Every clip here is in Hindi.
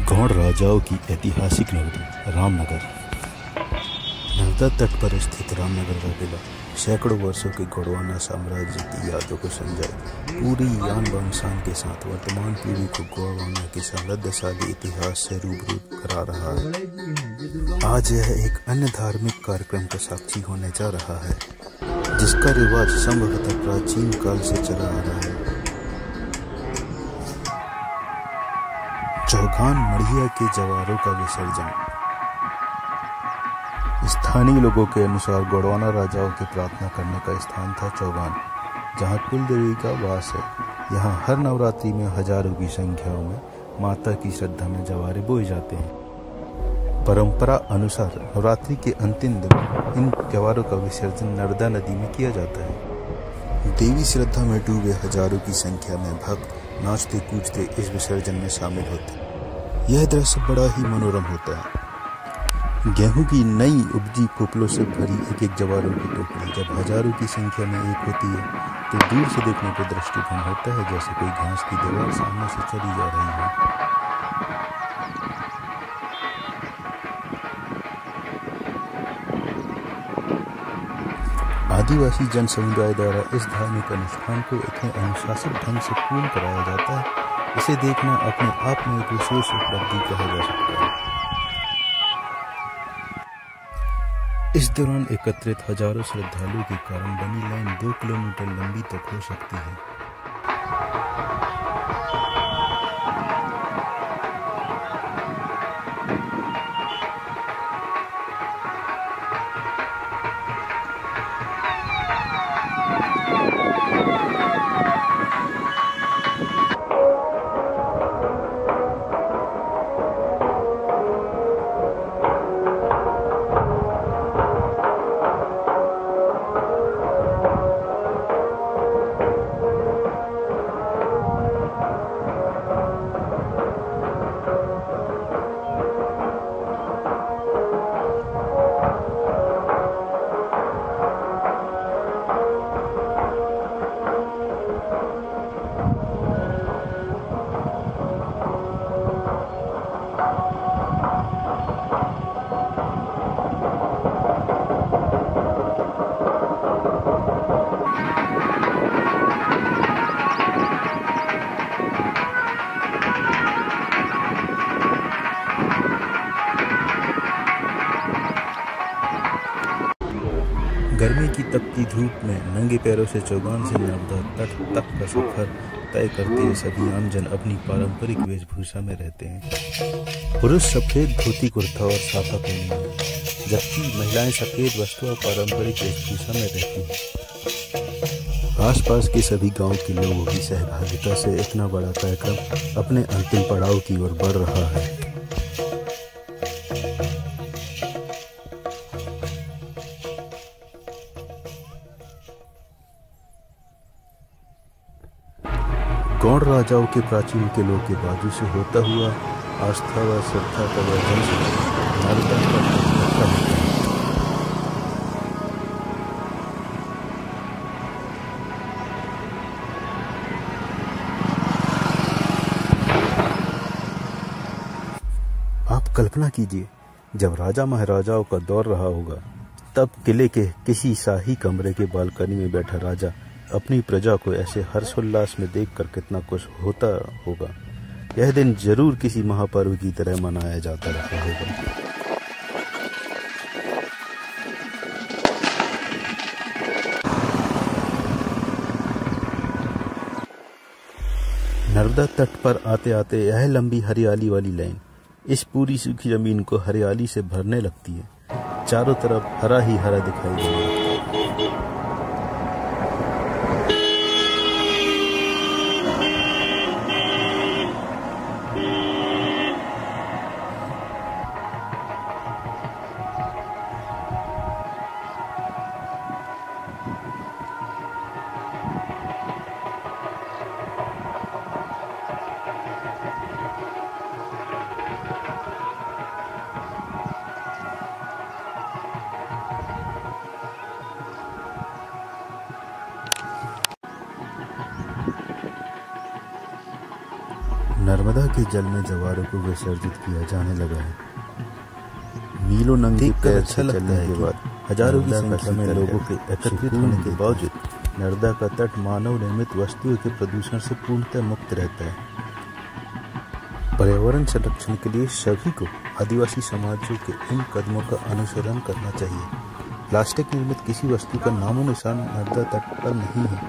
गौड़ राजाओं की ऐतिहासिक नगरी रामनगर। नर्मदा तट पर स्थित रामनगर का किला सैकड़ों वर्षों के गोंडवाना साम्राज्य की यादों को संजाए पूरी यान बान शान के साथ वर्तमान पीढ़ी को गोंडवाना के समृद्धशाली इतिहास से रूबरू करा रहा है। आज यह एक अन्य धार्मिक कार्यक्रम का साक्षी होने जा रहा है, जिसका रिवाज संभवतः प्राचीन काल से चला आ रहा है। चौगान मड़िया के जवारों का विसर्जन। स्थानीय लोगों के अनुसार गोंडवाना राजाओं की प्रार्थना करने का स्थान था चौगान, जहां कुल देवी का वास है। यहां हर नवरात्रि में हजारों की संख्या में माता की श्रद्धा में जवारे बोए जाते हैं। परंपरा अनुसार नवरात्रि के अंतिम दिन इन जवारों का विसर्जन नर्मदा नदी में किया जाता है। देवी श्रद्धा में डूबे हजारों की संख्या में भक्त नाचते कूदते इस विसर्जन में शामिल होते। यह दृश्य बड़ा ही मनोरम होता है। गेहूं की नई उपजी पोपलों से भरी एक एक जवारों की टोकरी जब हजारों की संख्या में एक होती है तो दूर से देखने पर दृष्टिभंग होता है जैसे कोई घास की दीवार सामने से चली जा रही हो। आदिवासी जन समुदाय द्वारा इस धार्मिक अनुष्ठान को इतने अनुशासित ढंग से पूर्ण कराया जाता है, इसे देखना अपने आप में एक विशेष उपलब्धि कहा जा सकता है। इस दौरान एकत्रित हजारों श्रद्धालुओं के कारण बनी लाइन 2 किलोमीटर लंबी तक हो सकती है। गर्मी की तपती धूप में नंगे पैरों से चौगान से नर्मदा तट तक का सफर तय करते हुए सभी आमजन अपनी पारंपरिक वेशभूषा में रहते हैं। पुरुष सफेद धोती कुर्ता और साफा पहने हैं, जबकि महिलाएं सफेद वस्त्र और पारंपरिक वेशभूषा में रहती हैं। आसपास के सभी गांव के लोगों की सहभागिता से इतना बड़ा कार्यक्रम अपने अंतिम पड़ाव की ओर बढ़ रहा है। गौड़ राजाओं के प्राचीन किलों के बाजू से होता हुआ आस्था व श्रद्धा का वह जंश नर्मदा पर होता है। आप कल्पना कीजिए, जब राजा महाराजाओं का दौर रहा होगा, तब किले के किसी शाही कमरे के बालकनी में बैठा राजा अपनी प्रजा को ऐसे हर्षोल्लास में देखकर कितना खुश होता होगा। यह दिन जरूर किसी महापर्व की तरह मनाया जाता रहा होगा। नर्मदा तट पर आते आते यह लंबी हरियाली वाली लाइन इस पूरी सूखी जमीन को हरियाली से भरने लगती है। चारों तरफ हरा ही हरा दिखाई देने लगता है। नर्मदा के जल में जवारों को विसर्जित किया जाने लगा है। मीलों नंगे पैर से चलने के बाद हजारों की संख्या में लोगों के एकत्रित होने के बावजूद नर्मदा का तट मानव निर्मित वस्तुओं के प्रदूषण से पूर्णतः मुक्त रहता है। पर्यावरण संरक्षण के लिए सभी को आदिवासी समाजों के इन कदमों का अनुसरण करना चाहिए। प्लास्टिक निर्मित किसी वस्तु का नामो निशान नर्मदा तट पर नहीं है,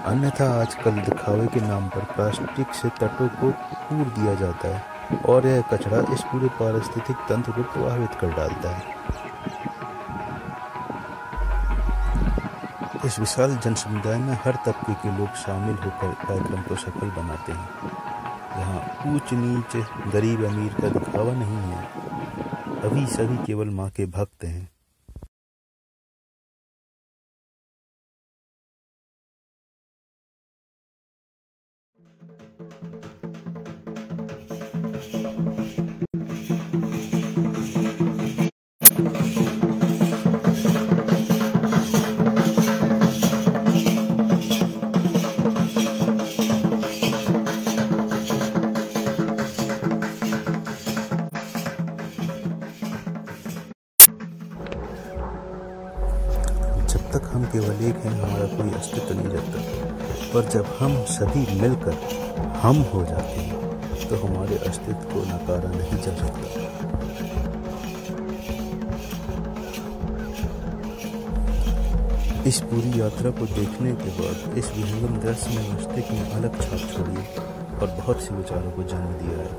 अन्यथा आजकल दिखावे के नाम पर प्लास्टिक से तटों को पूर दिया जाता है और यह कचरा इस पूरे पारिस्थितिक तंत्र को प्रभावित कर डालता है। इस विशाल जनसमुदाय में हर तबके के लोग शामिल होकर कार्यक्रम को सफल बनाते हैं। यहाँ ऊंच नीच, गरीब अमीर का दिखावा नहीं है, अभी सभी केवल माँ के भक्त हैं। जब तक हम केवल एक हैं, हमारा कोई अस्तित्व नहीं रहता, पर जब हम सभी मिलकर हम हो जाते हैं तो हमारे अस्तित्व को नकारा नहीं जा सकता। इस पूरी यात्रा को देखने के बाद इस विहंगम दृश्य ने मस्तिष्क में अलग छाप छोड़ी और बहुत से विचारों को जन्म दिया है।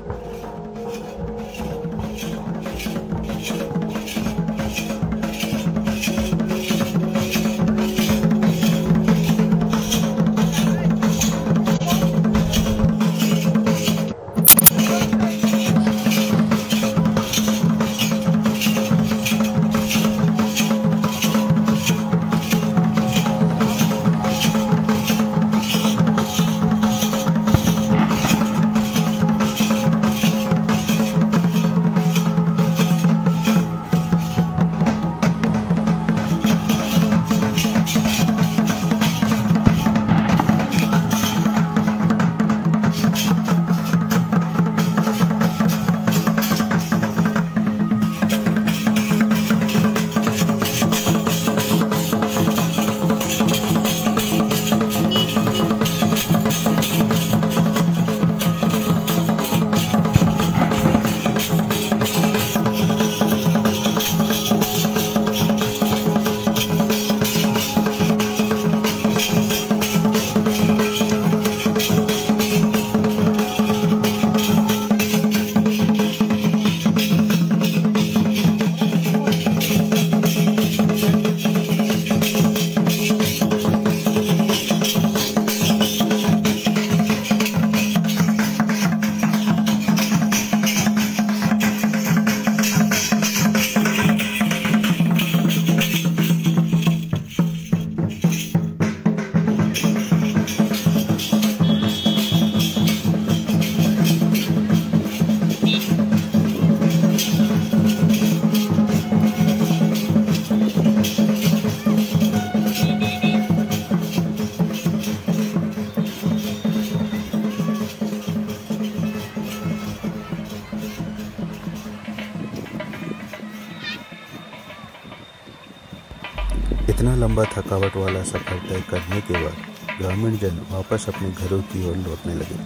इतना लंबा थकावट वाला सफर तय करने के बाद ग्रामीण जन वापस अपने घरों की ओर लौटने लगे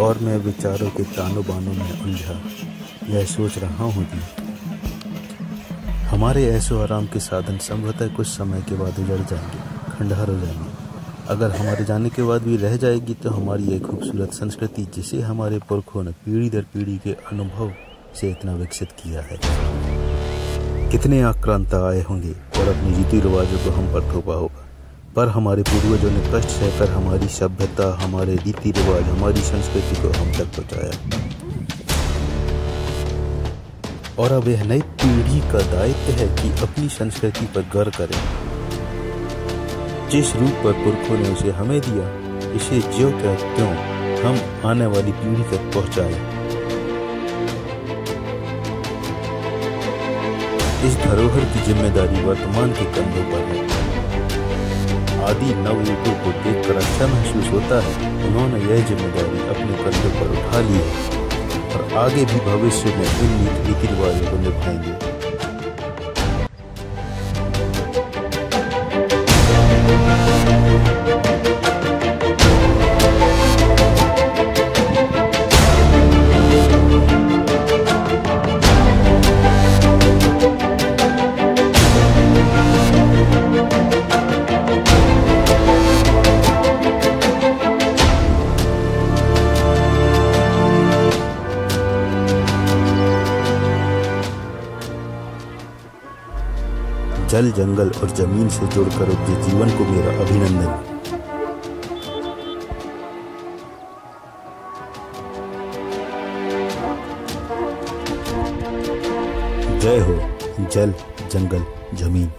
और मैं विचारों के तानों बानों में उलझा यह सोच रहा हूँ कि हमारे ऐशो आराम के साधन संभवतः कुछ समय के बाद उजड़ जाएंगे, खंडहर हो जाएंगे। अगर हमारे जाने के बाद भी रह जाएगी तो हमारी एक खूबसूरत संस्कृति जिसे हमारे पुरखों ने पीढ़ी दर पीढ़ी के अनुभव से इतना विकसित किया है। कितने आक्रांत आए होंगे और अपने रीति रिवाजों को हम पर थोपा होगा, पर हमारे पूर्वजों ने कष्ट सहकर हमारी सभ्यता, हमारे रीति रिवाज, हमारी संस्कृति को हम तक पहुँचाया। और अब यह नई पीढ़ी का दायित्व है कि अपनी संस्कृति पर गर्व करें। जिस रूप पर पुरखों ने उसे हमें दिया, इसे ज्यों क्या त्यों हम आने वाली पीढ़ी तक पहुँचाएं। इस धरोहर की जिम्मेदारी वर्तमान के कंधों पर है। आदि नव युगों को देखकर अच्छा महसूस होता है, उन्होंने यह जिम्मेदारी अपने कंधों पर उठा ली है। आगे भी भविष्य में इन रीति रिवाजों को निभाएंगे। जल, जंगल और जमीन से जुड़कर उपजे जीवन को मेरा अभिनंदन। जय हो जल, जंगल, जमीन।